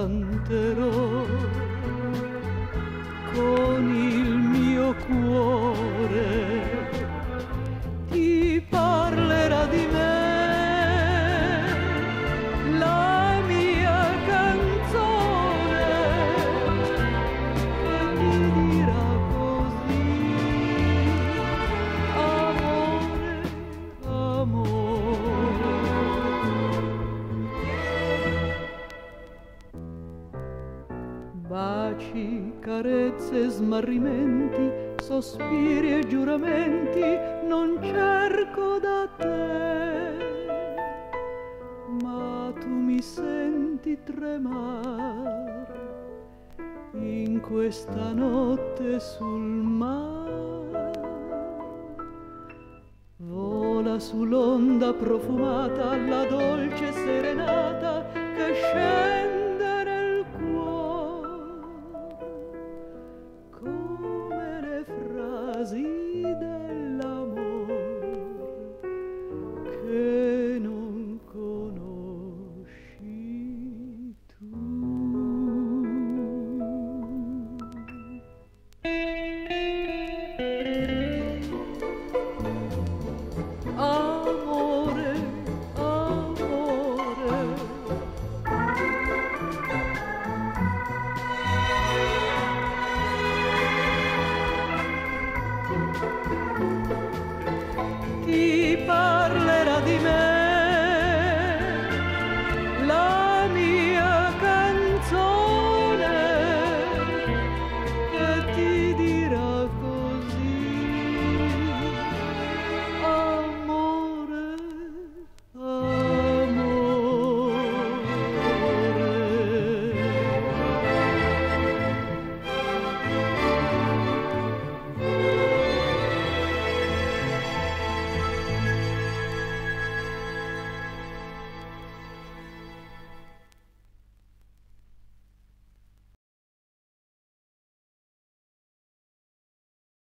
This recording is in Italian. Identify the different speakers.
Speaker 1: canterò con il mio cuore, ti parlerà di me la mia canzone, che mi dirà così: amore, amore. Baci, carezze, smarrimenti, sospiri e giuramenti non cerco da te, ma tu mi senti tremar in questa notte sul mare. Vola sull'onda profumata la dolce serenata che scende